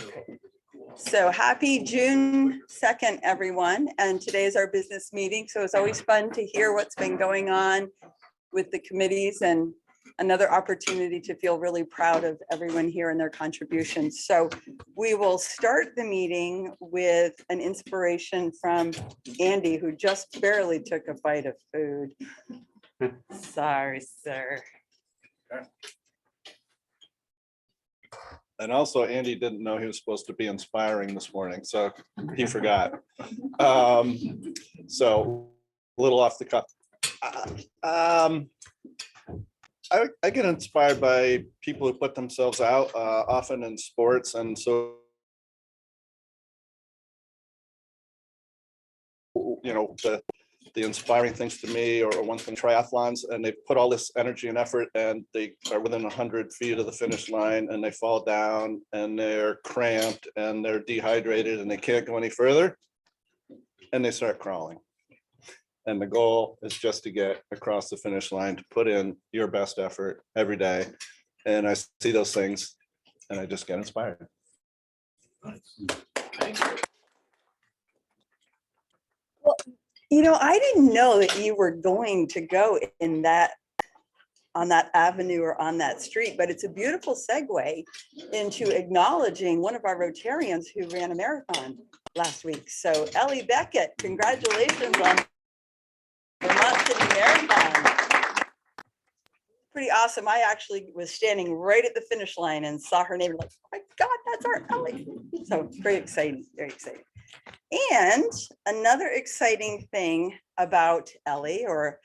Okay. So happy June 2nd, everyone. And today is our business meeting. So it's always fun to hear what's been going on with the committees and another opportunity to feel really proud of everyone here and their contributions. So we will start the meeting with an inspiration from Andy, who just barely took a bite of food. Sorry, sir. And also Andy didn't know he was supposed to be inspiring this morning, so he forgot. So a little off the cuff. I get inspired by people who put themselves out, often in sports, and so the inspiring things to me, or one thing, triathlons, and they put all this energy and effort, and they are within 100 feet of the finish line, and they fall down, and they're cramped, and they're dehydrated, and they can't go any further, and they start crawling. And the goal is just to get across the finish line, to put in your best effort every day. And I see those things, and I just get inspired. Well, you know, I didn't know that you were going to go in that, on that avenue or on that street, but it's a beautiful segue into acknowledging one of our Rotarians who ran a marathon last week. So Ellie Beckett, congratulations on Vermont City Marathon. Pretty awesome. I actually was standing right at the finish line and saw her name, like, oh my God, that's our Ellie. So very exciting, very exciting. And another exciting thing about Ellie, or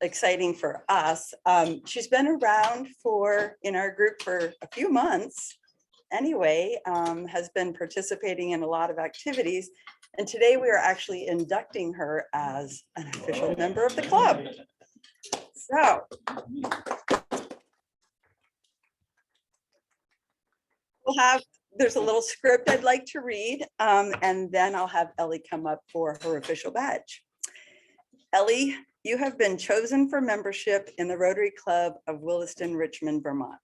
exciting for us, she's been around in our group for a few months anyway, has been participating in a lot of activities. And today we are actually inducting her as an official member of the club. So there's a little script I'd like to read, and then I'll have Ellie come up for her official badge. Ellie, you have been chosen for membership in the Rotary Club of Williston-Richmond, Vermont.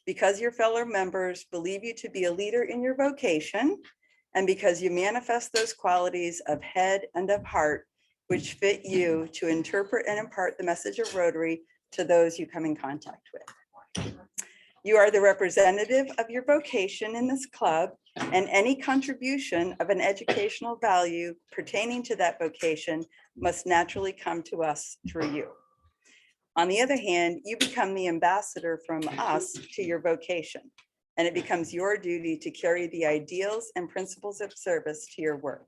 Because your fellow members believe you to be a leader in your vocation, and because you manifest those qualities of head and of heart, which fit you to interpret and impart the message of Rotary to those you come in contact with. You are the representative of your vocation in this club, and any contribution of an educational value pertaining to that vocation must naturally come to us through you. On the other hand, you become the ambassador from us to your vocation, and it becomes your duty to carry the ideals and principles of service to your work.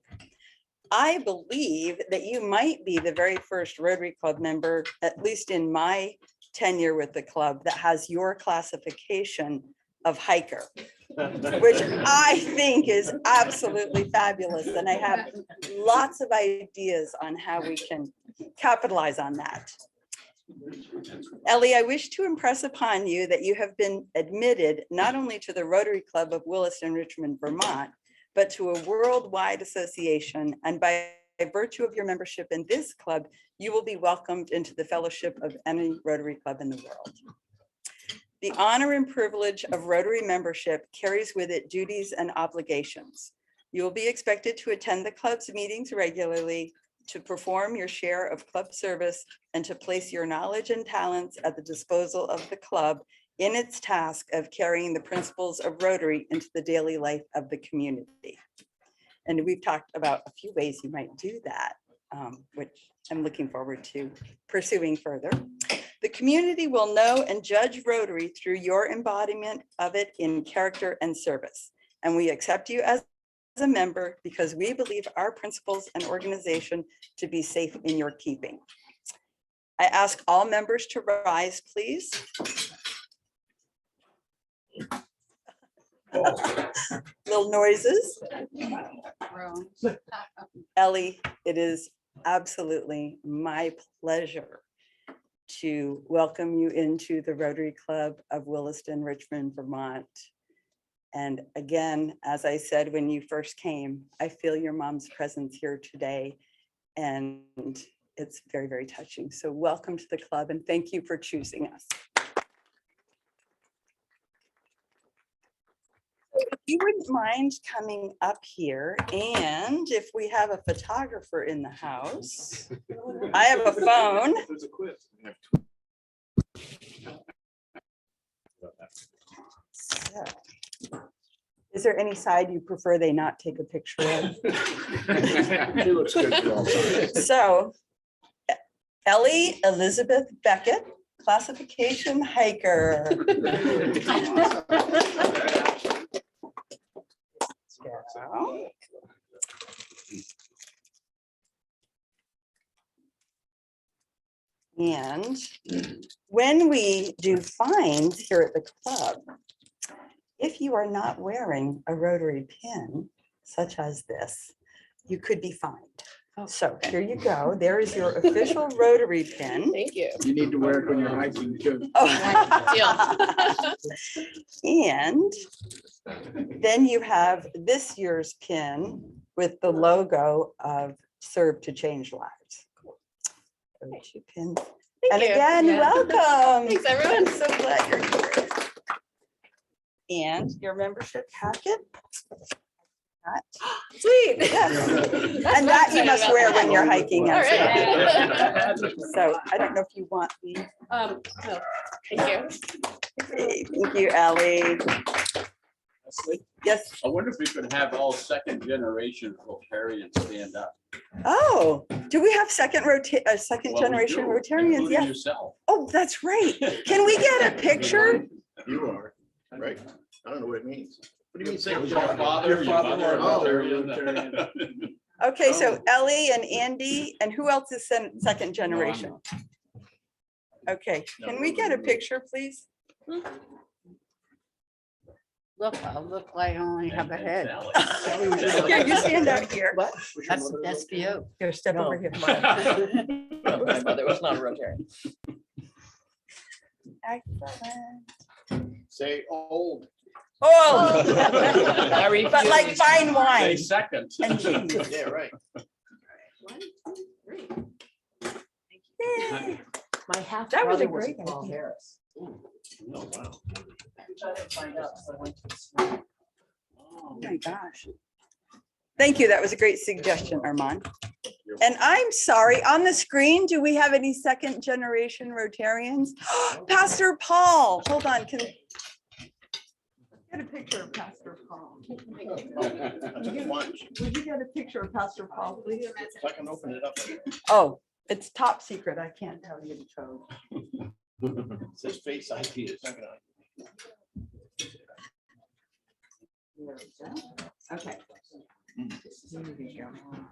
I believe that you might be the very first Rotary Club member, at least in my tenure with the club, that has your classification of hiker, which I think is absolutely fabulous. And I have lots of ideas on how we can capitalize on that. Ellie, I wish to impress upon you that you have been admitted not only to the Rotary Club of Williston-Richmond, Vermont, but to a worldwide association. And by virtue of your membership in this club, you will be welcomed into the fellowship of any Rotary Club in the world. The honor and privilege of Rotary membership carries with it duties and obligations. You will be expected to attend the club's meetings regularly, to perform your share of club service, and to place your knowledge and talents at the disposal of the club in its task of carrying the principles of Rotary into the daily life of the community. And we've talked about a few ways you might do that, which I'm looking forward to pursuing further. The community will know and judge Rotary through your embodiment of it in character and service. And we accept you as a member because we believe our principles and organization to be safe in your keeping. I ask all members to rise, please. Little noises. Ellie, it is absolutely my pleasure to welcome you into the Rotary Club of Williston-Richmond, Vermont. And again, as I said when you first came, I feel your mom's presence here today, and it's very, very touching. So welcome to the club, and thank you for choosing us. you wouldn't mind coming up here, and if we have a photographer in the house, I have a phone. There's a quiz. So, is there any side you prefer they not take a picture of? She looks good for all time. So, Ellie Elizabeth Beckett, classification hiker. So, and when we do fines here at the club, if you are not wearing a Rotary pin such as this, you could be fined. So here you go. There is your official Rotary pin. Thank you. You need to wear it when you're hiking too. Oh. And then you have this year's pin with the logo of Serve to Change Lives. Those two pins. Thank And you. again, Yeah. welcome. Thanks, everyone. I'm so glad you're here. And your membership packet. Sweet. Yes. That's And what that I'm you excited must about. wear when you're hiking. All as well. right. So I don't know if you want the, No, thank you. okay, thank you, Ellie. Yes. I wonder if we could have all second generation Rotarians stand up. Oh, do we have second Well, we generation do, Rotarians? including Yes. yourself. Oh, that's right. Can we get a picture? You are, right? I don't know what it means. What do you mean? Your second father, Your your father, mother, oh, Rotarian. Okay, so Oh. Ellie and Andy, and who else is second generation? Okay, can we get a picture, please? Look, I look like I only have a head. Here, you stand out here. What? That's view. Here, step No. over here. My mother was not a Rotarian. Excellent. Say old. Oh, Very but like few. fine Say wine. second. And cheese. Yeah, right. Yay. My half That was a brother was great Paul idea. Harris. Oh, wow. Which I didn't find out, so I went to school. Oh my gosh. Thank you. That was a great suggestion, Armand. And I'm sorry, on the screen, do we have any second generation Rotarians? Pastor Paul, hold on, can. Get a picture of Pastor Paul. Lunch. Would you get a picture of Pastor Paul, please? If I can open it up. Oh, it's top secret. I can't tell you the code. It says face ID. It's not gonna. There we go. Okay. Here we go.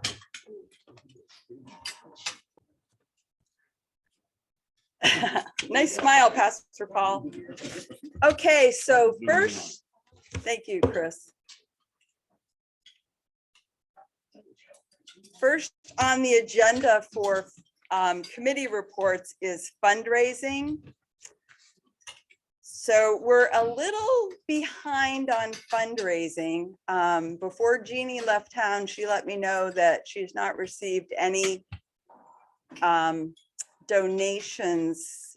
Nice smile, Pastor Paul. Okay, so first, thank you, Chris. First on the agenda for committee reports is fundraising. So we're a little behind on fundraising. Before Jeannie left town, she let me know that she's not received any donations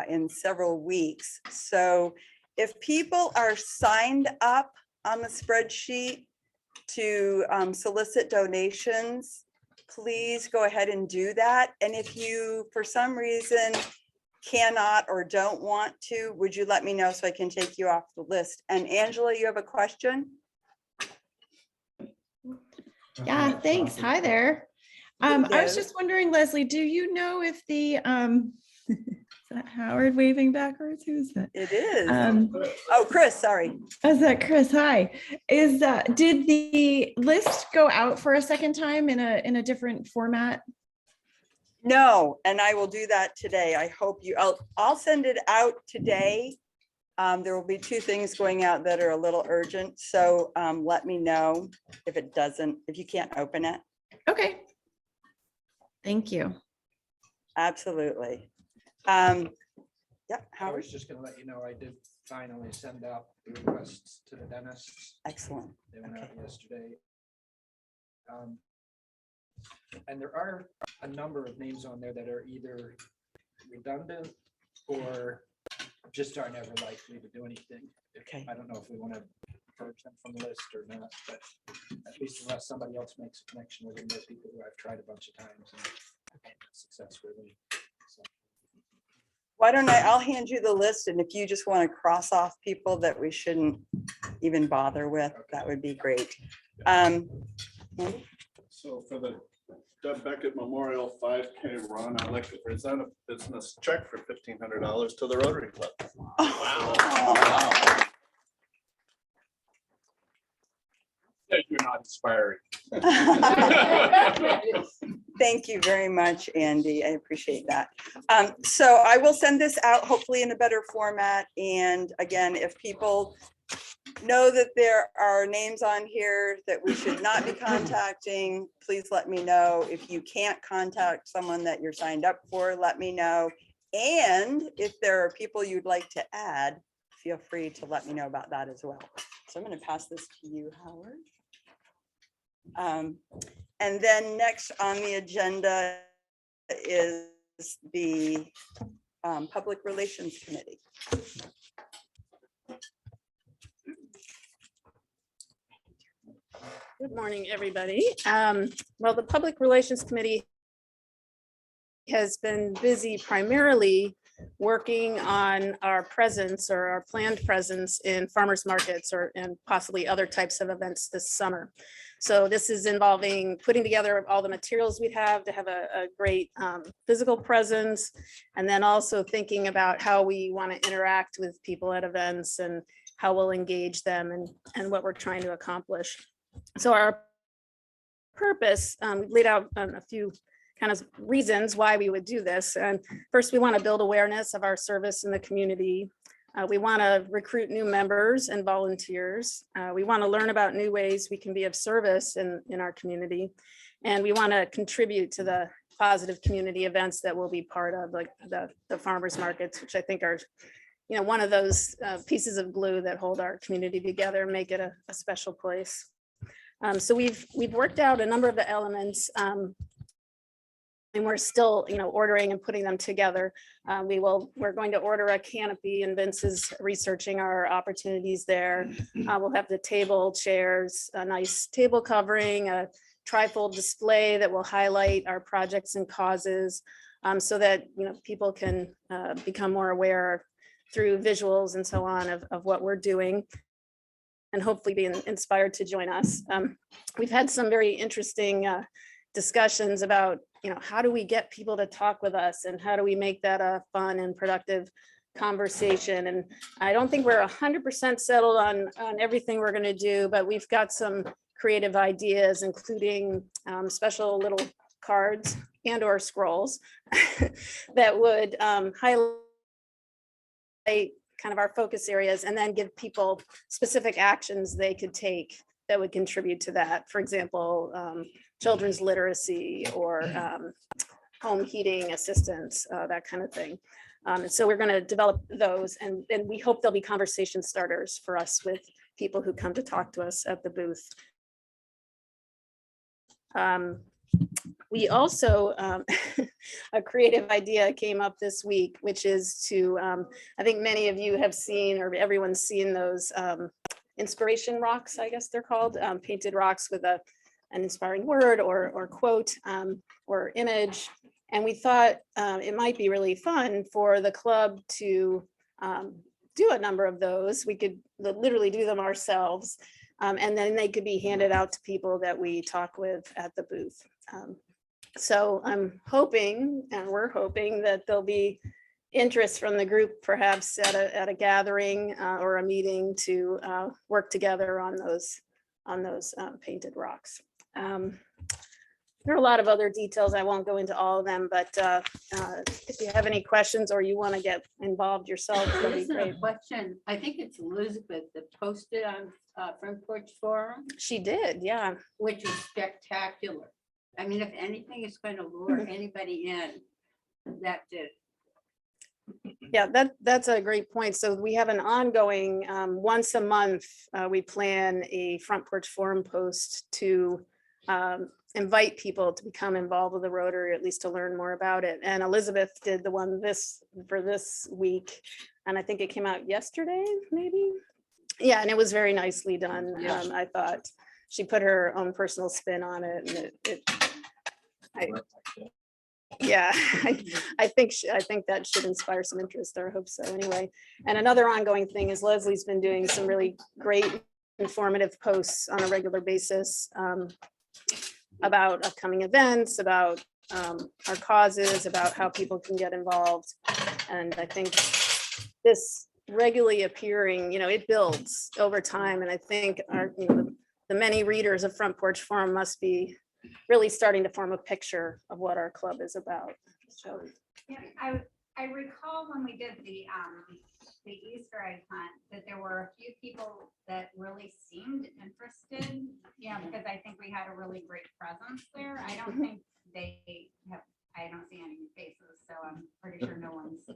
in several weeks. So if people are signed up on the spreadsheet to solicit donations, please go ahead and do that. And if you, for some reason, cannot or don't want to, would you let me know so I can take you off the list? And Angela, you have a question? Yeah, thanks. Hi there. I was Hello. just wondering, Leslie, do you know if the, is that Howard waving backwards? Who's that? It is. Oh, Oh, Chris, sorry. is that Chris? Hi. Did the list go out for a second time in a different format? No, and I will do that today. I hope you, I'll send it out today. There will be two things going out that are a little urgent. So let me know if it doesn't, if you can't open it. Okay. Thank you. Absolutely. Yeah, I Howard, was just gonna let you know, I did finally send out the requests to the dentists. excellent. They went out Okay. yesterday. And there are a number of names on there that are either redundant or just are never likely to do anything. Okay. I don't know if we want to purge them from the list or not, but at least unless somebody else makes a connection with them, those people who I've tried a bunch of times and I've had success with them. So, Why don't I'll hand you the list, and if you just want to cross off people that we shouldn't even bother with, that would be great. Andy? So for the Deb Beckett Memorial 5K run, I'd like to present a business check for $1,500 to the Rotary Club. Says you're not inspiring. Thank you very much, Andy. I appreciate that. So I will send this out hopefully in a better format. And again, if people know that there are names on here that we should not be contacting, please let me know. If you can't contact someone that you're signed up for, let me know. And if there are people you'd like to add, feel free to let me know about that as well. So I'm going to pass this to you, Howard. And then next on the agenda is the Public Relations Committee. Good morning, everybody. Well, the Public Relations Committee has been busy primarily working on our presence or our planned presence in farmers markets and possibly other types of events this summer. So this is involving putting together all the materials we have to have a great physical presence, and then also thinking about how we want to interact with people at events and how we'll engage them and what we're trying to accomplish. So our purpose, we laid out a few kind of reasons why we would do this. And first, we want to build awareness of our service in the community. We want to recruit new members and volunteers. We want to learn about new ways we can be of service in our community. And we want to contribute to the positive community events that will be part of, like the farmers markets, which I think are, one of those pieces of glue that hold our community together and make it a special place. So we've worked out a number of the elements, and we're still, ordering and putting them together. We're going to order a canopy, and Vince is researching our opportunities there. We'll have the table, chairs, a nice table covering, a trifold display that will highlight our projects and causes, so that people can become more aware through visuals and so on of what we're doing, and hopefully be inspired to join us. We've had some very interesting discussions about, how do we get people to talk with us, and how do we make that a fun and productive conversation? And I don't think we're 100% settled on everything we're going to do, but we've got some creative ideas, including special little cards and or scrolls that would highlight kind of our focus areas, and then give people specific actions they could take that would contribute to that. For example, children's literacy or home heating assistance, that kind of thing. And so we're going to develop those, and we hope there'll be conversation starters for us with people who come to talk to us at the booth. We also, a creative idea came up this week, which is to, I think many of you have seen, or everyone's seen those inspiration rocks, I guess they're called, painted rocks with an inspiring word or quote or image. And we thought it might be really fun for the club to do a number of those. We could literally do them ourselves. And then they could be handed out to people that we talk with at the booth. So I'm hoping, and we're hoping, that there'll be interest from the group, perhaps at a gathering or a meeting, to work together on those painted rocks. There are a lot of other details. I won't go into all of them, but if you have any questions or you want to get involved yourself, that'd be Listen, great. a question. I think it's Elizabeth that posted on Front Porch Forum, She did, yeah. which is spectacular. I mean, if anything is going to lure anybody in, that's it. Yeah, that's a great point. So we have an ongoing, once a month, we plan a Front Porch Forum post to invite people to become involved with the Rotary, or at least to learn more about it. And Elizabeth did the one for this week, and I think it came out yesterday, maybe. Yeah, and it was very nicely done. Yes. I thought she put her own personal spin on it, and yeah, I think that should inspire some interest, or I hope so anyway. And another ongoing thing is Leslie's been doing some really great informative posts on a regular basis about upcoming events, about our causes, about how people can get involved. And I think this regularly appearing, it builds over time. And I think our, the many readers of Front Porch Forum must be really starting to form a picture of what our club is about. So Yeah, I recall when we did the Easter egg hunt, that there were a few people that really seemed interested, because I think we had a really great presence there. I don't think they have, I don't see any faces, so I'm pretty sure no one's,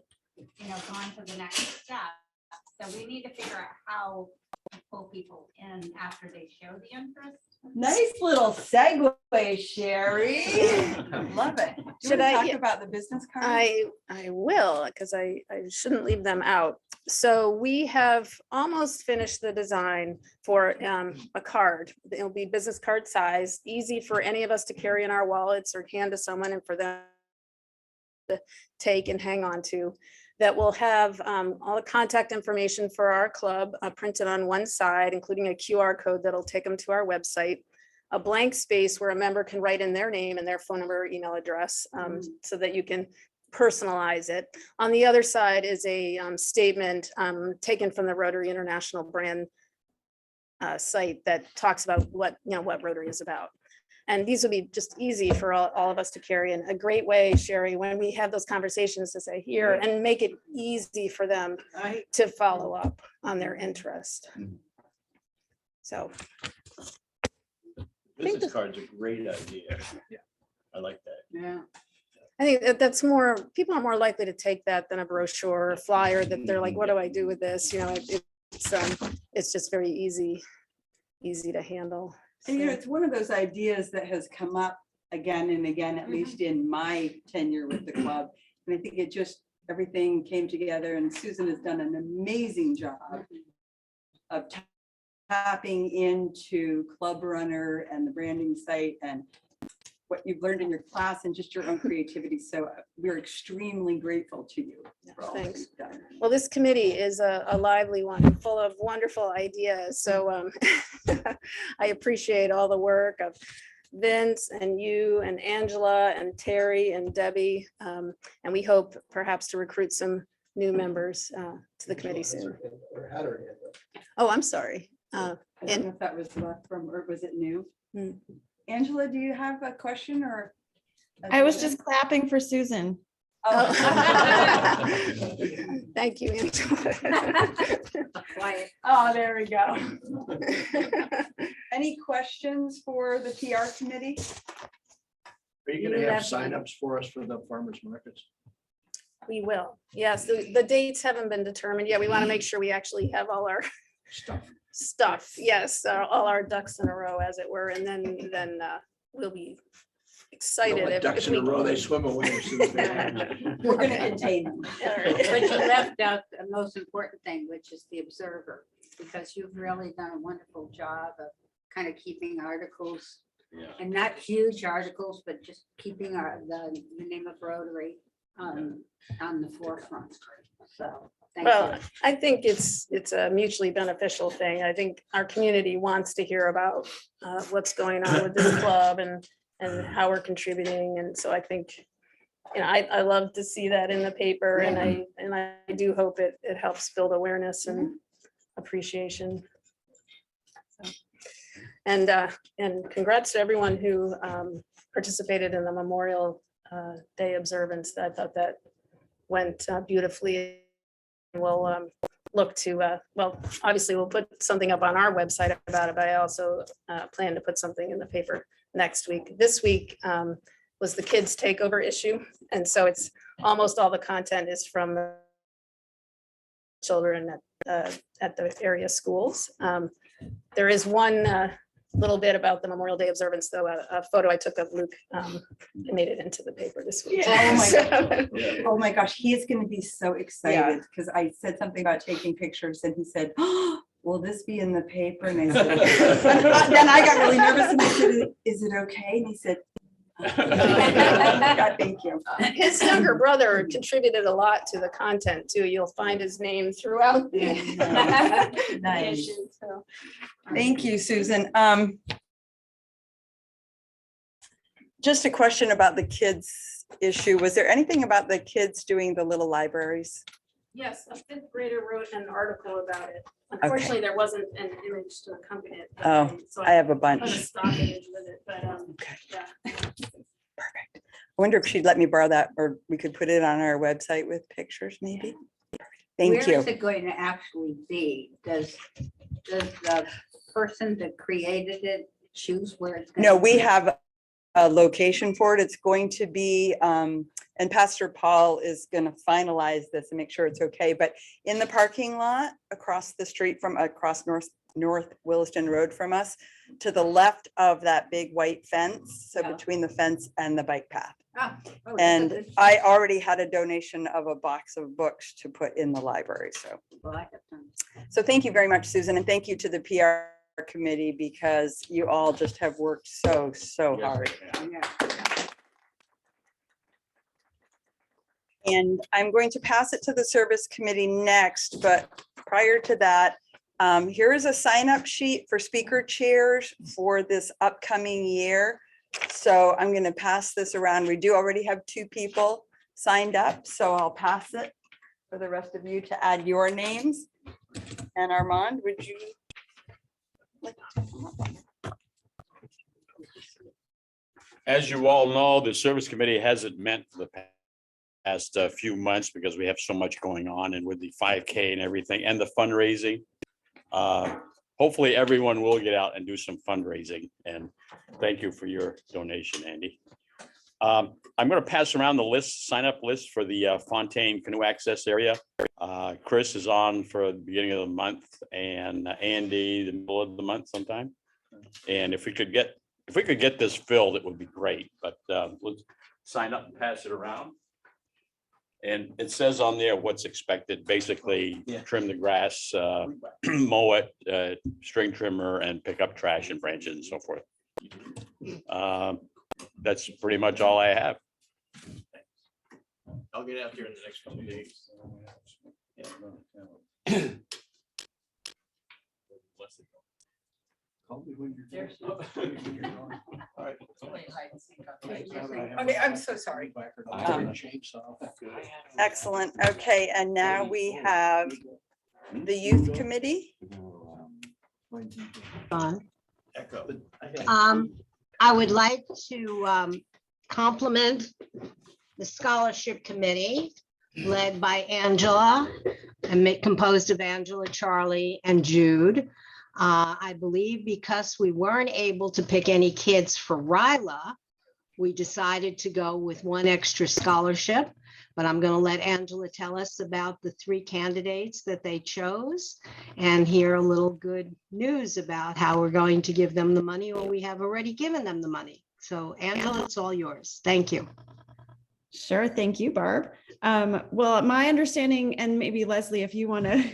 gone to the next step. So we need to figure out how to pull people in after they show the interest. Nice little segue, Sherry. Love it. Should I- Talk yeah. about the business card? I will, because I shouldn't leave them out. So we have almost finished the design for a card. It'll be business card size, easy for any of us to carry in our wallets or hand to someone and for them to take and hang on to. That will have all the contact information for our club printed on one side, including a QR code that'll take them to our website. A blank space where a member can write in their name and their phone number, email address, so that you can personalize it. On the other side is a statement taken from the Rotary International brand site that talks about what Rotary is about. And these would be just easy for all of us to carry, and a great way, Sherry, when we have those conversations, to say here and make it easy for them to follow up on their interest. So Business card's a great idea. Yeah. I like that. Yeah. I think that's more, people are more likely to take that than a brochure or flyer that they're like, what do I do with this? It's just very easy to handle. And it's one of those ideas that has come up again and again, at least in my tenure with the club. And I think everything came together, and Susan has done an amazing job of tapping into Club Runner and the branding site and what you've learned in your class and just your own creativity. So we're extremely grateful to you. for all that Thanks. you've done. Well, this committee is a lively one, full of wonderful ideas. So I appreciate all the work of Vince and you and Angela and Terry and Debbie. And we hope perhaps to recruit some new members to the committee soon. Oh, I'm sorry. I don't know if that was left from, or was it new? Hmm. Angela, do you have a question or? I was just clapping for Susan. Oh. Thank you, Angela. Quiet. Oh, there we go. Any questions for the PR committee? Are you gonna have signups for us for the farmers markets? We will. Yes, the dates haven't been determined yet. We want to make sure we actually have all our stuff. Yes, all our ducks in a row, as it were, and then we'll be excited. if Ducks in we a row, can- they swim away as soon as they land. We're gonna contain them. All right. But you left out the most important thing, which is the observer, because you've really done a wonderful job of kind of keeping articles, Yeah. and not huge articles, but just keeping the name of Rotary on the forefront. So, thank Well, you. I think it's a mutually beneficial thing. I think our community wants to hear about what's going on with this club and how we're contributing. And so I think, I love to see that in the paper, and I do hope it helps build awareness and appreciation. So, and congrats to everyone who participated in the Memorial Day observance. I thought that went beautifully. We'll look to, obviously we'll put something up on our website about it, but I also plan to put something in the paper next week. This week was the kids takeover issue. And so it's almost all the content is from the children at the area schools. There is one little bit about the Memorial Day observance, though, a photo I took of Luke made it into the paper this week. Oh my So- Oh my gosh, he is going to be so excited because I said something about taking pictures and he said, oh, will this be in the paper? And I said, then I got really nervous and I said, is it okay? And he said, God, thank you. His younger brother contributed a lot to the content too. You'll find his name throughout the Nice. issue, so. Thank you, Susan. Just a question about the kids issue. Was there anything about the kids doing the little libraries? Yes, a fifth grader wrote an article about it. Unfortunately, there wasn't an image to accompany it. but Oh, so I have a put a bunch. stock image with it, but Okay. yeah. Perfect. I wonder if she'd let me borrow that, or we could put it on our website with pictures, maybe. Thank Where you. is it going to actually be? Does the person that created it choose where it's? gonna No, we be? have a location for it. It's going to be, and Pastor Paul is going to finalize this and make sure it's okay, but in the parking lot across the street from, across North Williston Road from us, to the left of that big white fence, so Yeah. between the fence and the bike path. Ah, oh, And it's- I already had a donation of a box of books to put in the library, so. well, I have done. So thank you very much, Susan, and thank you to the PR committee, because you all just have worked so hard. Yeah. And I'm going to pass it to the service committee next, but prior to that, here is a sign-up sheet for speaker chairs for this upcoming year. So I'm going to pass this around. We do already have 2 people signed up, so I'll pass it for the rest of you to add your names. And Armand, would you? like to come up? As you all know, the service committee hasn't met for the past few months because we have so much going on, and with the 5K and everything and the fundraising. Hopefully everyone will get out and do some fundraising, and thank you for your donation, Andy. I'm going to pass around the list, sign up list for the Fontaine Canoe Access Area. Chris is on for the beginning of the month, and Andy the middle of the month sometime. And if we could get this filled, it would be great, but let's sign up and pass it around. And it says on there what's expected, basically trim the grass, mow it, string trimmer, and pick up trash and branches and so forth. That's pretty much all I have. I'll get out there in the next couple of days. Call me when you're done. All right. Okay, I'm so sorry. Chainsaw. Excellent. Okay, and now we have the youth committee. Echo. I would like to compliment the scholarship committee led by Angela and composed of Angela, Charlie, and Jude. I believe because we weren't able to pick any kids for RILA, we decided to go with one extra scholarship. But I'm going to let Angela tell us about the 3 candidates that they chose and hear a little good news about how we're going to give them the money, or we have already given them the money. So Angela, it's all yours. Thank you. Sure. Thank you, Barb. Well, my understanding, and maybe Leslie, if you want to,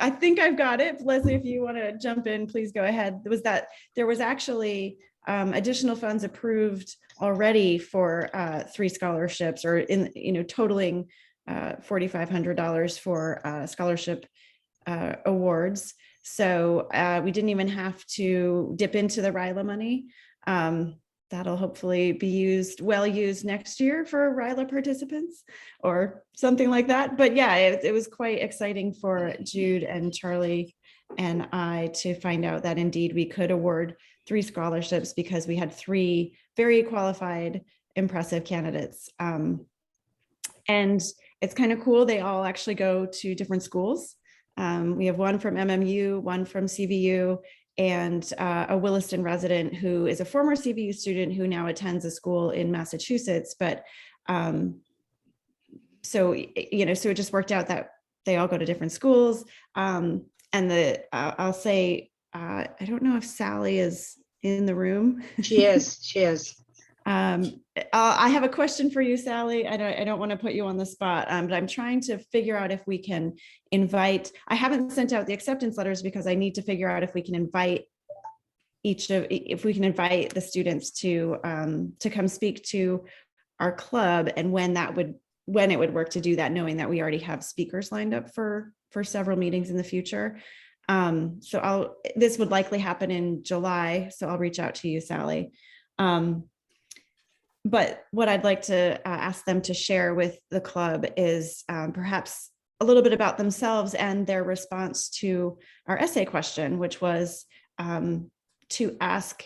I think I've got it. Leslie, if you want to jump in, please go ahead. Was that there was actually additional funds approved already for 3 scholarships, or totaling $4,500 for scholarship awards. So we didn't even have to dip into the RILA money. That'll hopefully be well used next year for RILA participants or something like that. But yeah, it was quite exciting for Jude and Charlie and I to find out that indeed we could award 3 scholarships because we had 3 very qualified, impressive candidates. And it's kind of cool. They all actually go to different schools. We have one from MMU, one from CVU, and a Williston resident who is a former CVU student who now attends a school in Massachusetts. But so it just worked out that they all go to different schools. And I'll say, I don't know if Sally is in the room. She is. I have a question for you, Sally. I don't want to put you on the spot, but I'm trying to figure out if we can invite, I haven't sent out the acceptance letters because I need to figure out if we can invite if we can invite the students to come speak to our club, and when it would work to do that, knowing that we already have speakers lined up for several meetings in the future. So this would likely happen in July, so I'll reach out to you, Sally. But what I'd like to ask them to share with the club is perhaps a little bit about themselves and their response to our essay question, which was to ask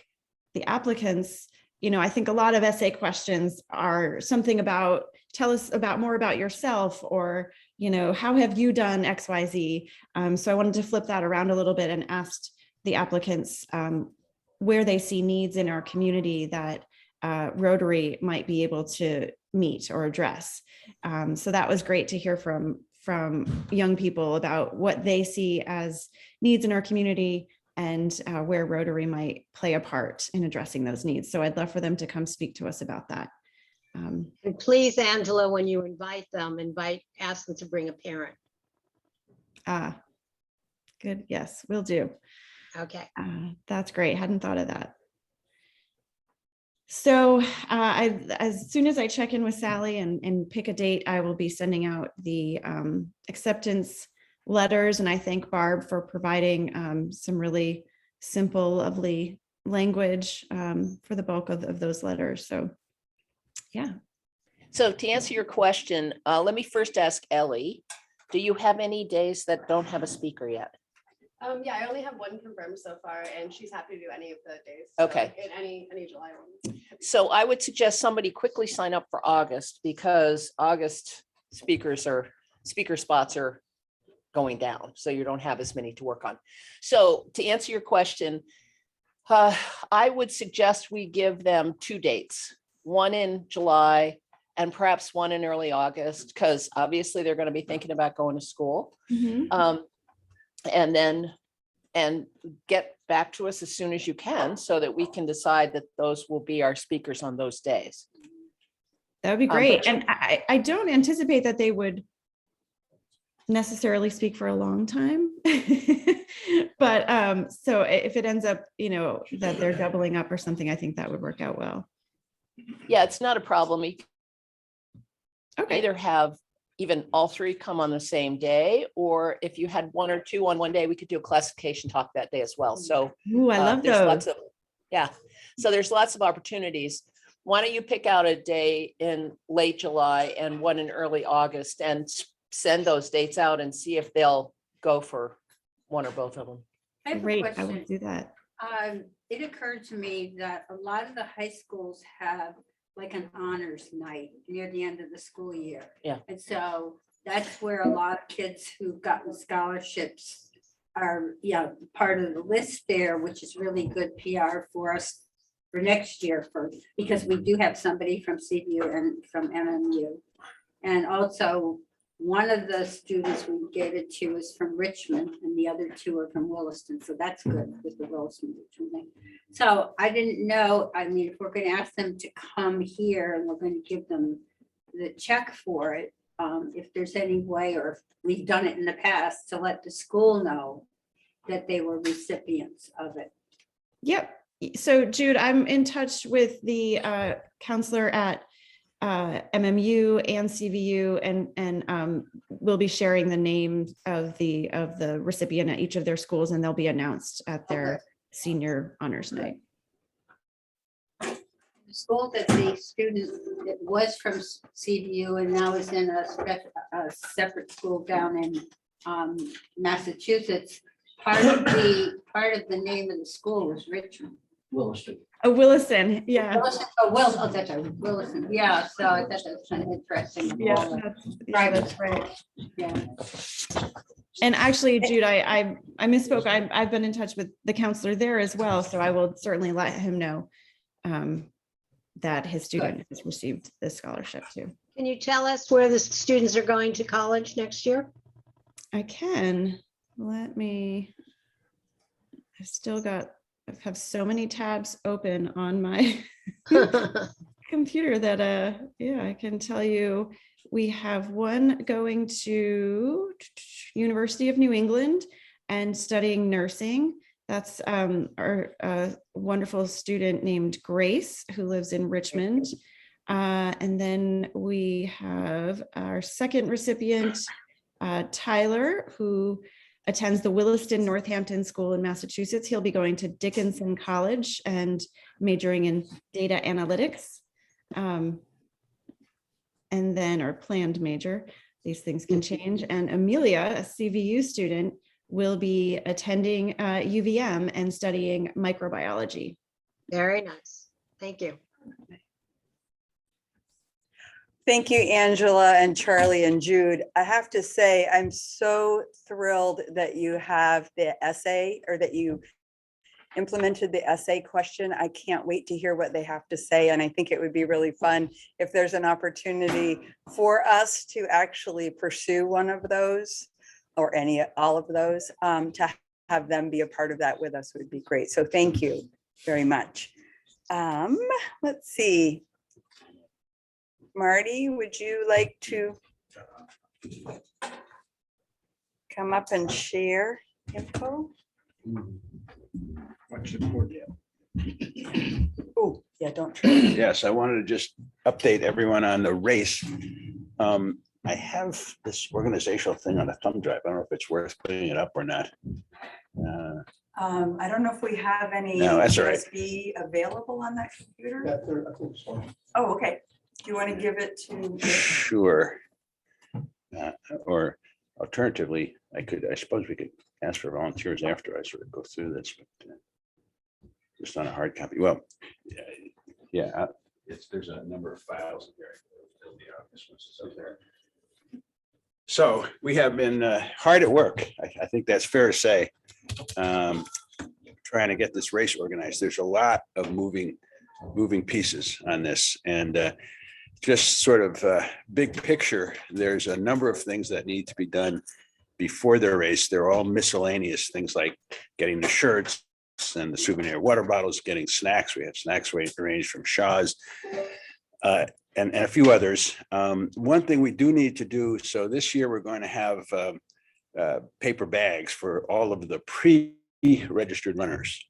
the applicants, I think a lot of essay questions are something about, tell us more about yourself, or, how have you done X, Y, Z? So I wanted to flip that around a little bit and asked the applicants where they see needs in our community that Rotary might be able to meet or address. So that was great to hear from young people about what they see as needs in our community and where Rotary might play a part in addressing those needs. So I'd love for them to come speak to us about that. And please, Angela, when you invite them, ask them to bring a parent. Good. Yes, will do. Okay. That's great. Hadn't thought of that. So as soon as I check in with Sally and pick a date, I will be sending out the acceptance letters. And I thank Barb for providing some really simple, lovely language for the bulk of those letters. So, yeah. So to answer your question, let me first ask Ellie, do you have any days that don't have a speaker yet? Yeah, I only have one confirmed so far, and she's happy to do any of the days. Okay. In any July ones. So I would suggest somebody quickly sign up for August, because August speaker spots are going down. So you don't have as many to work on. So to answer your question, I would suggest we give them 2 dates, one in July and perhaps one in early August, because obviously they're going to be thinking about going to school. And get back to us as soon as you can so that we can decide that those will be our speakers on those days. That would be great. And I don't anticipate that they would necessarily speak for a long time. But so if it ends up, that they're doubling up or something, I think that would work out well. Yeah, it's not a problem. You can Okay. either have even all 3 come on the same day, or if you had 1 or 2 on one day, we could do a classification talk that day as well. So Ooh, I love there's those. lots of, so there's lots of opportunities. Why don't you pick out a day in late July and one in early August and send those dates out and see if they'll go for one or both of them. I have a Great, I will question. do that. It occurred to me that a lot of the high schools have like an honors night near the end of the school year. Yeah. And so that's where a lot of kids who've gotten scholarships are, part of the list there, which is really good PR for us for next year, because we do have somebody from CVU and from MMU. And also, one of the students we gave it to is from Richmond and the other 2 are from Williston. So that's good with the Williston-Richmond thing. So I didn't know, if we're going to ask them to come here and we're going to give them the check for it, if there's any way, or if we've done it in the past, to let the school know that they were recipients of it. Yep. So Jude, I'm in touch with the counselor at MMU and CVU, and we'll be sharing the name of the recipient at each of their schools, and they'll be announced at their senior honors night. The school that the student that was from CVU and now is in a separate school down in Massachusetts, part of the name of the school was Richmond. Williston. Oh, Williston, yeah. Williston, that's right, Williston, yeah, so I thought that was kind of interesting. Yeah, that's right. Yeah. And actually, Jude, I misspoke. I've been in touch with the counselor there as well, so I will certainly let him know that his student has received this scholarship too. Can you tell us where the students are going to college next year? I can. Let me. I have so many tabs open on my computer that, yeah, I can tell you, we have one going to University of New England and studying nursing. That's our wonderful student named Grace, who lives in Richmond. And then we have our second recipient, Tyler, who attends the Williston-Northampton School in Massachusetts. He'll be going to Dickinson College and majoring in data analytics. And then our planned major, these things can change. And Amelia, a CVU student, will be attending UVM and studying microbiology. Very nice. Thank you. Thank you, Angela and Charlie and Jude. I have to say, I'm so thrilled that you have the essay, or that you implemented the essay question. I can't wait to hear what they have to say. And I think it would be really fun if there's an opportunity for us to actually pursue one of those, or all of those, to have them be a part of that with us would be great. So thank you very much. Let's see. Marty, would you like to come up and share info? Oh, yeah, don't try. Yes, I wanted to just update everyone on the race. I have this organizational thing on a thumb drive. I don't know if it's worth putting it up or not. I don't know if we have any No, that's all right. USB available on that computer. Yeah, I think so. Oh, okay. Do you want to give it to? Sure. Or alternatively, I suppose we could ask for volunteers after I sort of go through this, but just on a hard copy. Well, yeah, there's a number of files in here. It'll be obvious once it's up there. So we have been hard at work. I think that's fair to say. Trying to get this race organized. There's a lot of moving pieces on this, and just sort of big picture, there's a number of things that need to be done before the race. They're all miscellaneous things like getting the shirts and the souvenir water bottles, getting snacks. We have snacks arranged from Shaw's, and a few others. One thing we do need to do, so this year we're going to have paper bags for all of the pre-registered runners.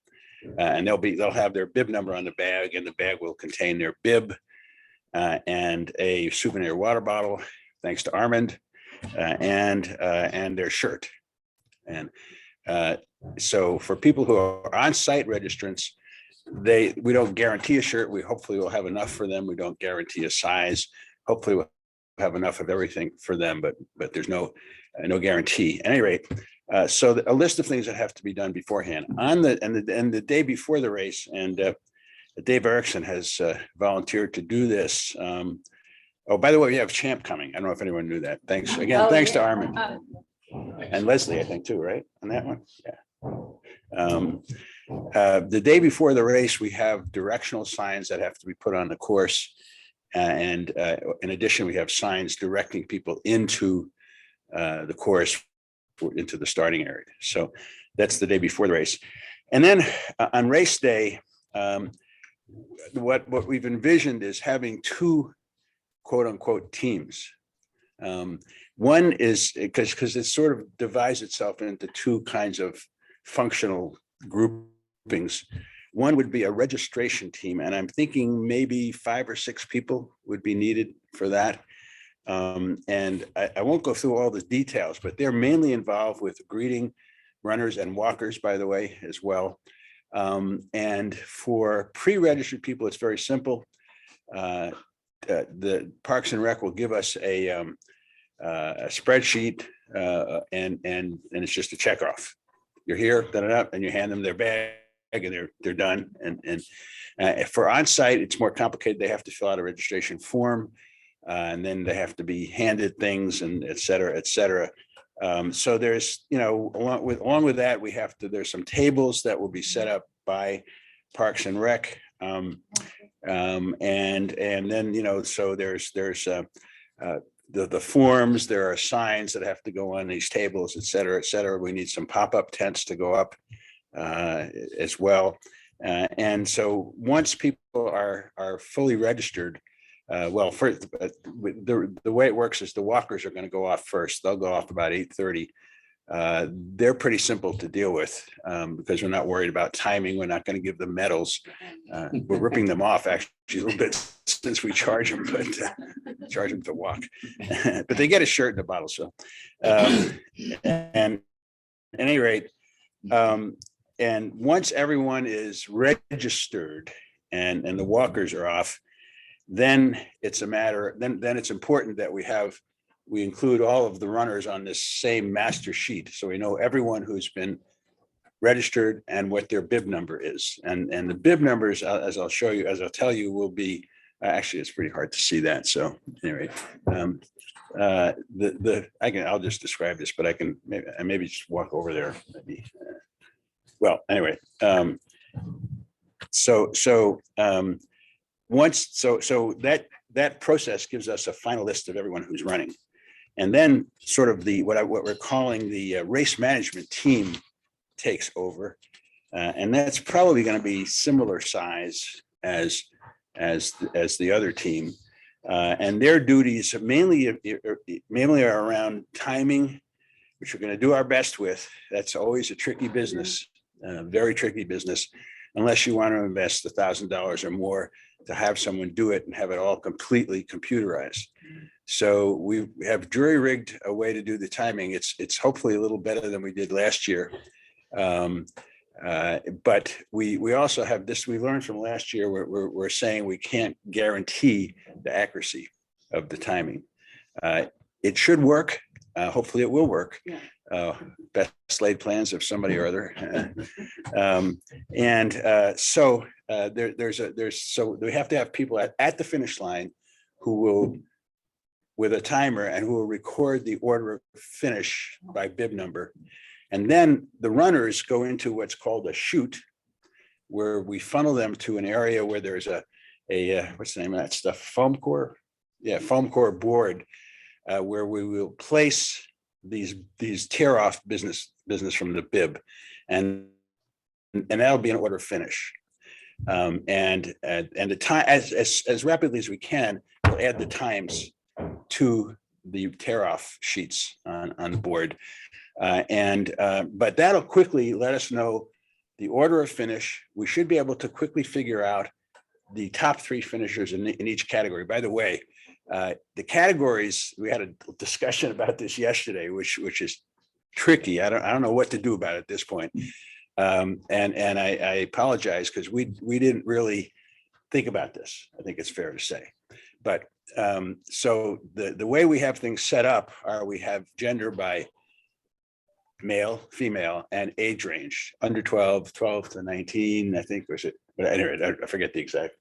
And they'll have their bib number on the bag, and the bag will contain their bib and a souvenir water bottle, thanks to Armand, and their shirt. And so for people who are on-site registrants, we don't guarantee a shirt. We hopefully will have enough for them. We don't guarantee a size. Hopefully we'll have enough of everything for them, but there's no guarantee. At any rate, so a list of things that have to be done beforehand and the day before the race. And Dave Erickson has volunteered to do this. Oh, by the way, we have Champ coming. I don't know if anyone knew that. Thanks again. Thanks to Armin and Leslie, I think too, right? On that one. Yeah. The day before the race, we have directional signs that have to be put on the course. And in addition, we have signs directing people into the course, into the starting area. So that's the day before the race. And then on race day, what we've envisioned is having two quote unquote teams. One is because it sort of divides itself into two kinds of functional groupings. One would be a registration team, and I'm thinking maybe 5 or 6 people would be needed for that. And I won't go through all the details, but they're mainly involved with greeting runners and walkers, by the way, as well. And for pre-registered people, it's very simple. The Parks and Rec will give us a spreadsheet, and it's just a check off. You're here, and you hand them their bag, and they're done. And for on-site, it's more complicated. They have to fill out a registration form, and then they have to be handed things, and et cetera, et cetera. So there's, along with that, there's some tables that will be set up by Parks and Rec. And then, so there's the forms, there are signs that have to go on these tables, et cetera, et cetera. We need some pop-up tents to go up as well. And so once people are fully registered, well, first, the way it works is the walkers are going to go off first. They'll go off about 8:30. They're pretty simple to deal with because we're not worried about timing. We're not going to give them medals. We're ripping them off actually a little bit since we charge them, but charge them to walk. But they get a shirt and a bottle. So, and at any rate, and once everyone is registered and the walkers are off, then it's a matter, then it's important that we include all of the runners on this same master sheet. So we know everyone who's been registered and what their bib number is. And the bib numbers, as I'll show you, as I'll tell you, will be, actually, it's pretty hard to see that. So anyway, I'll just describe this, but I can maybe just walk over there. Maybe. Well, anyway, once that process gives us a final list of everyone who's running. And then sort of what we're calling the race management team takes over. And that's probably going to be similar size as the other team. And their duties mainly are around timing, which we're going to do our best with. That's always a tricky business, very tricky business, unless you want to invest $1,000 or more to have someone do it and have it all completely computerized. So we have jury rigged a way to do the timing. It's hopefully a little better than we did last year. But we also have this, we learned from last year, we're saying we can't guarantee the accuracy of the timing. It should work. Hopefully it will work. Yeah. Best laid plans of somebody or other. So we have to have people at the finish line who will, with a timer, and who will record the order of finish by bib number. And then the runners go into what's called a chute, where we funnel them to an area where there's a what's the name of that stuff? Foam core? Yeah, foam core board, where we will place these tear off business from the bib, and that'll be an order of finish. And the time, as rapidly as we can, we'll add the times to the tear off sheets on the board. But that'll quickly let us know the order of finish. We should be able to quickly figure out the top 3 finishers in each category. By the way, the categories, we had a discussion about this yesterday, which is tricky. I don't know what to do about it at this point. And I apologize because we didn't really think about this. I think it's fair to say. But so the way we have things set up are we have gender by male, female, and age range, under 12 to 19, I think, was it? But anyway, I forget the exact,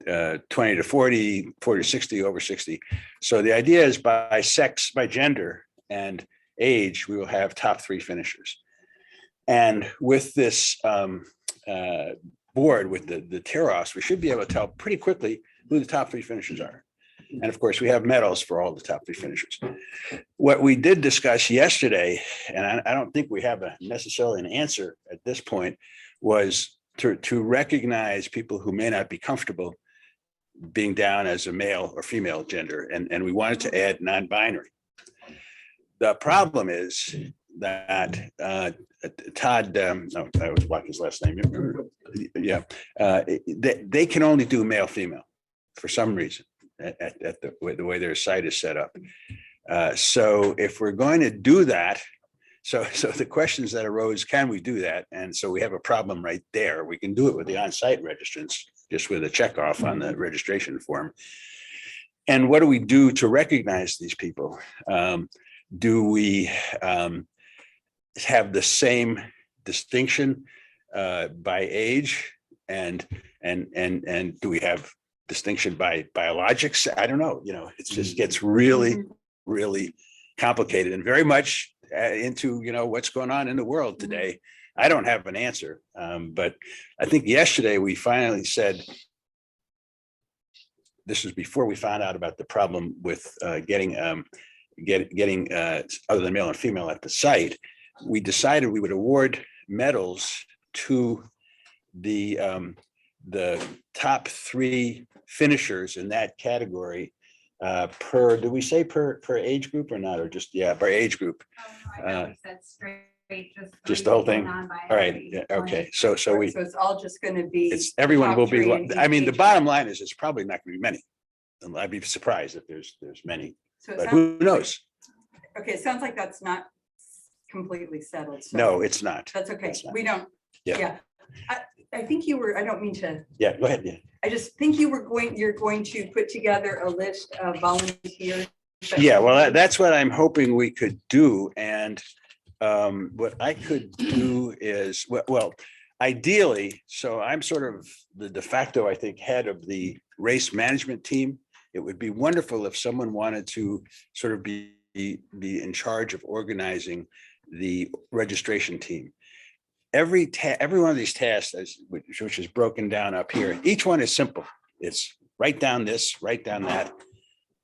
20 to 40, 40 to 60, over 60. So the idea is by sex, by gender and age, we will have top 3 finishers. And with this board, with the tear-offs, we should be able to tell pretty quickly who the top 3 finishers are. And of course, we have medals for all the top 3 finishers. What we did discuss yesterday, and I don't think we have necessarily an answer at this point, was to recognize people who may not be comfortable being down as a male or female gender. And we wanted to add non-binary. The problem is that Todd, no, I was watching his last name. Yeah, they can only do male, female for some reason. At the way their site is set up. So if we're going to do that, so the questions that arose, can we do that? And so we have a problem right there. We can do it with the on-site registrants, just with a check off on the registration form. And what do we do to recognize these people? Do we have the same distinction by age, and do we have distinction by biologics? I don't know. It just gets really, really complicated and very much into, what's going on in the world today. I don't have an answer. But I think yesterday we finally said, this was before we found out about the problem with getting other than male and female at the site. We decided we would award medals to the top 3 finishers in that category per, do we say per age group or not, or just, yeah, per age group? Just the whole thing? All right, yeah, okay, so we, So it's all just gonna be. it's, everyone top will three be, in I mean, each the bottom line is it's probably not gonna be many. And I'd be surprised if there's many, So it but sounds- who knows? Okay, it sounds like that's not completely settled. so No, it's not. That's okay. it's not. We don't, Yeah. yeah. I think you were, I don't mean to, Yeah, go ahead, yeah. I just think you're going to put together a list of volunteers. Yeah, well, that's what I'm hoping we could do. And what I could do is, well, ideally, so I'm sort of the de facto, I think, head of the race management team. It would be wonderful if someone wanted to sort of be in charge of organizing the registration team. Every one of these tasks, which is broken down up here, each one is simple. It's write down this, write down that.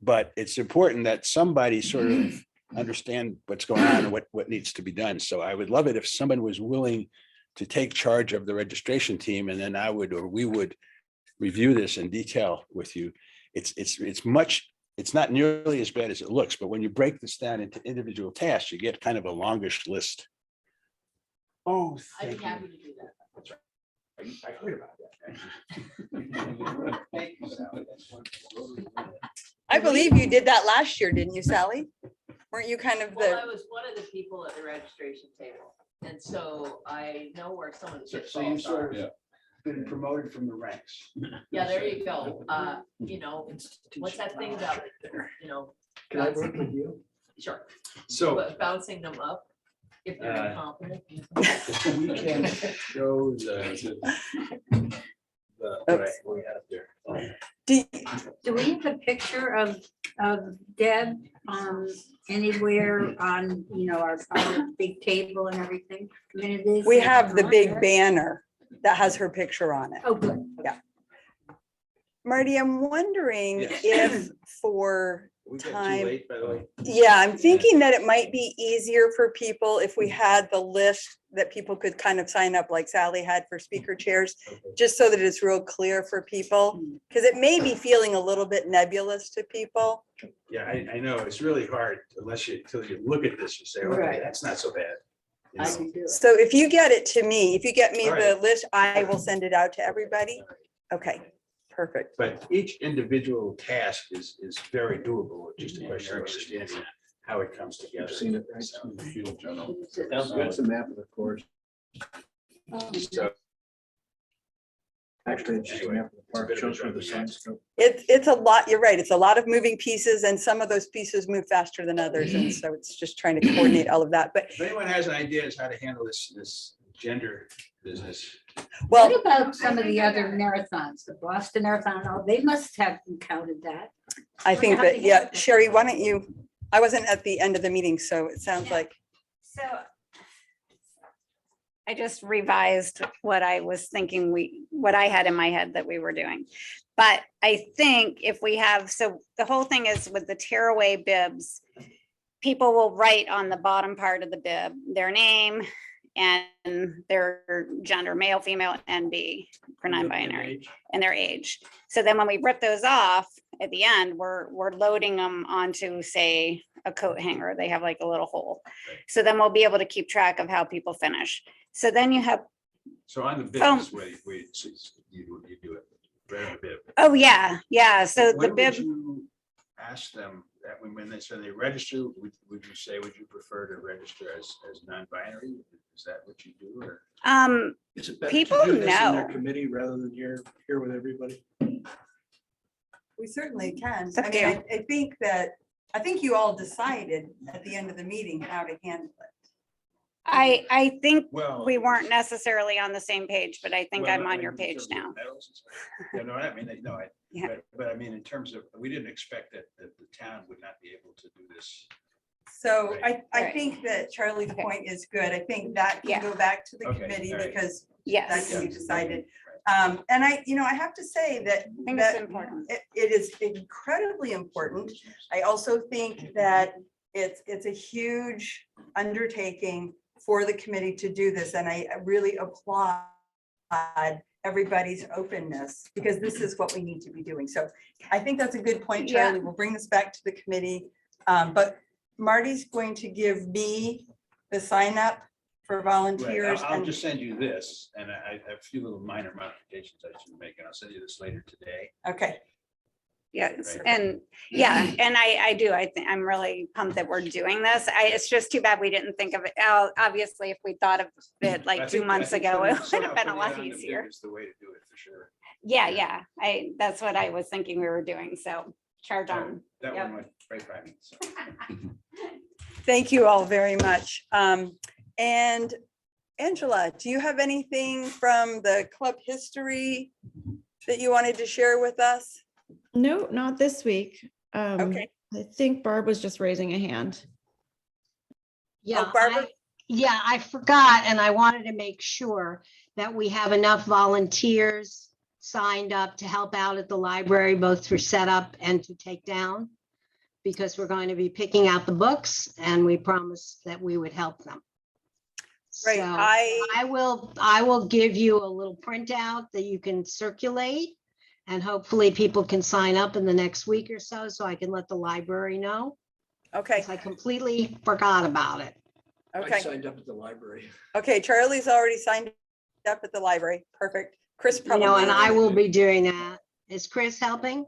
But it's important that somebody sort of understand what's going on and what needs to be done. So I would love it if someone was willing to take charge of the registration team, and then we would review this in detail with you. It's not nearly as bad as it looks, but when you break this down into individual tasks, you get kind of a longish list. Oh, I'd thank be you. happy to do that. I heard about that. Thank you, Sally. I believe you did that last year, didn't you, Sally? Weren't you kind of Well, I the, was one of the people at the registration table, and so I know where some of the So you pitfalls sort are. of been promoted from the ranks. Yeah, there you go. You know, what's that thing about, you know, Can I work with you? sure, So, but bouncing them up if they're incompetent. We can show what we have there. Do we have a picture of Deb anywhere on, our big table and everything? I mean, it is. we have the big banner that has her picture on it. Oh, good. Marty, I'm wondering Yes. if for We get too time. late, by the way. Yeah, I'm thinking that it might be easier for people if we had the list that people could kind of sign up like Sally had for speaker chairs, just so that it's real clear for people, because it may be feeling a little bit nebulous to people. Yeah, I know, it's really hard until you look at this, you say, okay, Right. that's not so bad. You I know? can do it. So if you get it to me, if you get me All the right. list, I will send it out to everybody. Okay, perfect. But each individual task is very doable, it's just a question of understanding how it comes together. You've seen it, right? So, Sounds good. It's a map of the course. so, Actually, it's just a map of the park. Shows where the signs go. It's a lot, you're right. It's a lot of moving pieces and some of those pieces move faster than others. And so it's just trying to coordinate all of that. But if anyone has an idea as how to handle this gender business, well, What about some of the other marathons, the Boston Marathon? Oh, they must have encountered that. I think that, yeah, Sherry, why don't you, I wasn't at the end of the meeting, so it sounds like, So I just revised what I was thinking what I had in my head that we were doing. But I think if we have, so the whole thing is with the tearaway bibs, people will write on the bottom part of the bib, their name and their gender, male, female, NB for non-binary, and their age. So then when we rip those off at the end, we're loading them onto, say, a coat hanger. They have like a little hole. So then we'll be able to keep track of how people finish. So then you have, so on the Oh. business way, you do it. Right on the bib. oh, yeah, yeah. So the When would bib, you ask them that when they register, would you say, would you prefer to register as non-binary? Is that what you do, or? Is it better People to do this in their know. committee rather than here with everybody? we certainly can. It's up I to mean, I think you all decided at the end of the meeting how to handle it. I think Well. we weren't necessarily on the same page, but I think Well, I'm on in your page terms of now. medals and stuff. Yeah, no, I mean, no, Yeah. but I mean, in terms of, we didn't expect that the town would not be able to do this. So I Right. think that Charlie's Okay. point is good. I think that Yeah. can go back to the Okay, committee all right. because that Yes, can I be decided. And I have to say that think it's important. it is incredibly important. I also think that it's a huge undertaking for the committee to do this, and I really applaud everybody's openness, because this is what we need to be doing. So I think that's a good point, Yeah. Charlie. We'll bring this back to the committee. But Marty's going to give me the sign up for volunteers. I'll and just send you this, and I have a few little minor modifications I should make, and I'll send you this later today. Okay, Yes, Right. and yeah, and I do, I think, I'm really pumped that we're doing this. It's just too bad we didn't think of it. Obviously, if we thought of it like 2 months ago, it would have been a lot easier. Is the way to do it for sure. Yeah, that's what I was thinking we were doing, so charge on. That Yep. one went right by me. So. thank you all very much. And Angela, do you have anything from the club history that you wanted to share with us? No, not this week. Okay. I think Barb was just raising a hand. Yeah, Barbara? I forgot, and I wanted to make sure that we have enough volunteers signed up to help out at the library, both for setup and to take down, because we're going to be picking out the books, and we promised that we would help them. Right, So I will give you a little printout that you can circulate, and hopefully people can sign up in the next week or so I can let the library know. Okay, 'Cause I completely forgot about it. I okay, signed up at the library. okay. Charlie's already signed up at the library. Perfect. Chris You probably. know, and I will be doing that. Is Chris helping?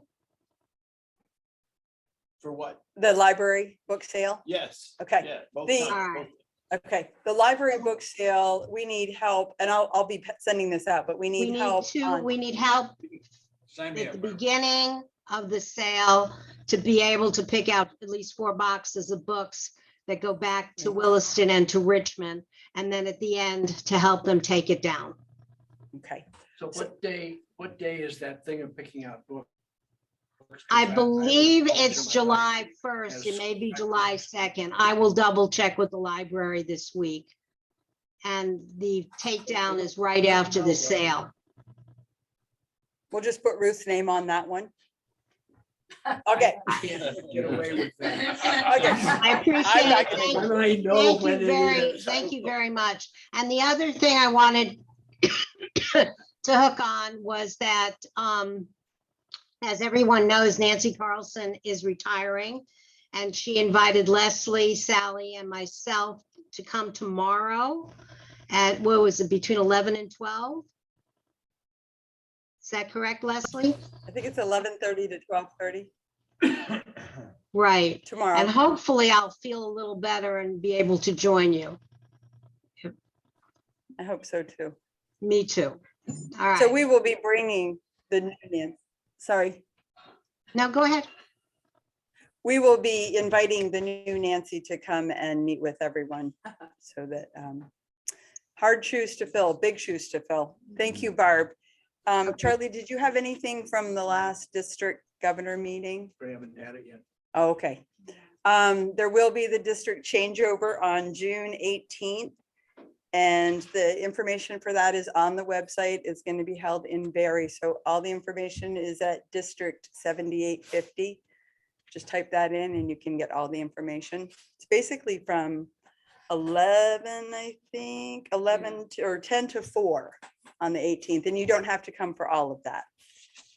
For what? The library book sale. Yes. Okay. Yeah, both The- times, All right. both. Okay, the library book sale, we need help, and I'll be sending this out, but we We need need help on. we need help Sign me at the up. Barbara. beginning of the sale to be able to pick out at least 4 boxes of books that go back to Williston and to Richmond, and then at the end to help them take it down. Okay, So what day is that thing of picking out books? 'Cause I would believe go to it's my July library 1st. It as- may be July 2nd. I will double check with the library this week. And the takedown is right after the sale. we'll just put Ruth's name on that one. Okay, I can't get away with that. okay. I appreciate I'm not it. gonna- Thank I know when it is. Thank you very much. And the other thing I wanted to hook on was that, as everyone knows, Nancy Carlson is retiring, and she invited Leslie, Sally, and myself to come tomorrow at, what was it, between 11 and 12? Is that correct, Leslie? I think it's 11:30 to 12:30 Right. And tomorrow. hopefully I'll feel a little better and be able to join you. I hope so too. Me too. All right. So we will be bringing the new Nancy. Sorry. Now go ahead. We will be inviting the new Nancy to come and meet with everyone so that, hard shoes to fill, big shoes to fill. Thank you, Barb. Charlie, did you have anything from the last district governor meeting? I haven't had it yet. Oh, okay. There will be the district changeover on June 18th. And the information for that is on the website. It's going to be held in Barry. So all the information is at District 7850. Just type that in and you can get all the information. It's basically from 11, I think, 11 or 10 to 4 on the 18th. And you don't have to come for all of that.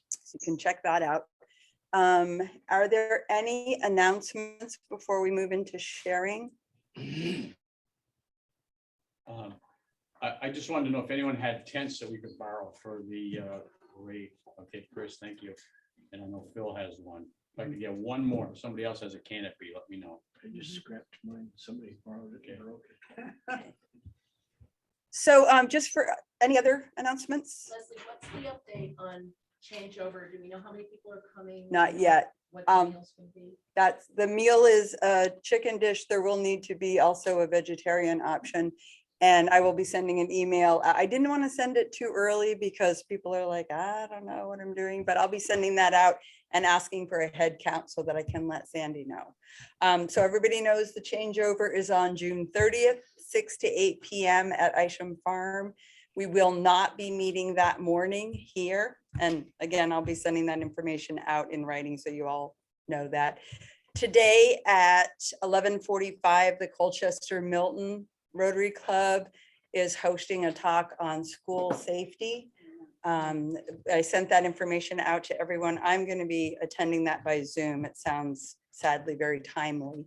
So you can check that out. Are there any announcements before we move into sharing? I just wanted to know if anyone had tents that we could borrow for the parade. Okay, Chris, thank you. And I know Phil has one. If I could get one more, if somebody else has a canopy, let me know. I just scrapped mine. Somebody borrowed it and broke it. So just for any other announcements? Leslie, what's the update on changeover? Do we know how many people are coming? Not yet. What the meals will be? That's, the meal is a chicken dish. There will need to be also a vegetarian option. And I will be sending an email. I didn't want to send it too early because people are like, I don't know what I'm doing, but I'll be sending that out and asking for a head count so that I can let Sandy know. So everybody knows the changeover is on June 30th, 6 to 8 p.m. at Isham Farm. We will not be meeting that morning here. And again, I'll be sending that information out in writing so you all know that. Today at 11:45, the Colchester Milton Rotary Club is hosting a talk on school safety. I sent that information out to everyone. I'm going to be attending that by Zoom. It sounds sadly very timely.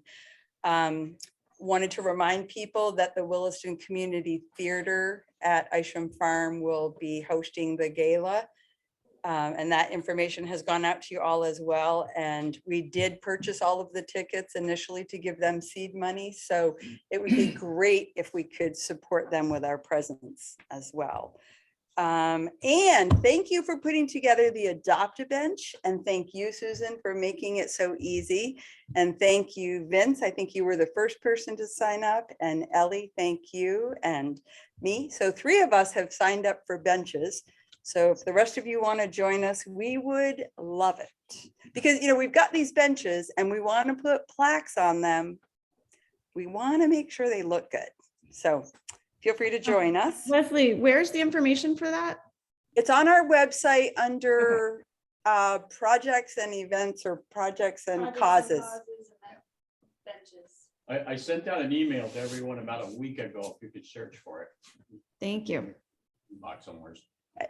Wanted to remind people that the Williston Community Theater at Isham Farm will be hosting the gala. And that information has gone out to you all as well. And we did purchase all of the tickets initially to give them seed money. So it would be great if we could support them with our presence as well. And thank you for putting together the Adopt-A-Bench, and thank you, Susan, for making it so easy. And thank you, Vince. I think you were the first person to sign up, and Ellie, thank you, and me. So 3 of us have signed up for benches. So if the rest of you want to join us, we would love it. Because, you know, we've got these benches and we want to put plaques on them. We want to make sure they look good. So feel free to join us. Leslie, where's the information for that? It's on our website under projects and events, or projects and causes. I sent out an email to everyone about a week ago, if you could search for it. Thank you. Box somewhere.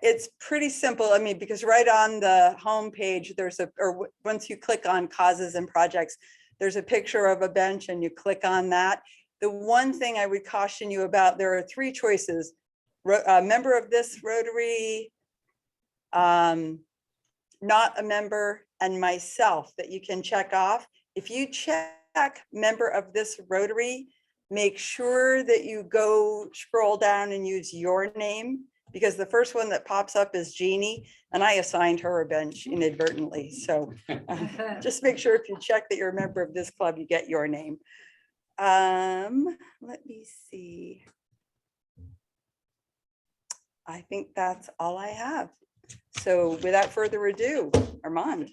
It's pretty simple. I mean, because right on the homepage, there's once you click on causes and projects, there's a picture of a bench and you click on that. The one thing I would caution you about, there are 3 choices. A member of this Rotary, not a member, and myself, that you can check off. If you check member of this Rotary, make sure that you scroll down and use your name, because the first one that pops up is Jeannie, and I assigned her a bench inadvertently. So just make sure if you check that you're a member of this club, you get your name. Let me see. I think that's all I have. So without further ado, Armand.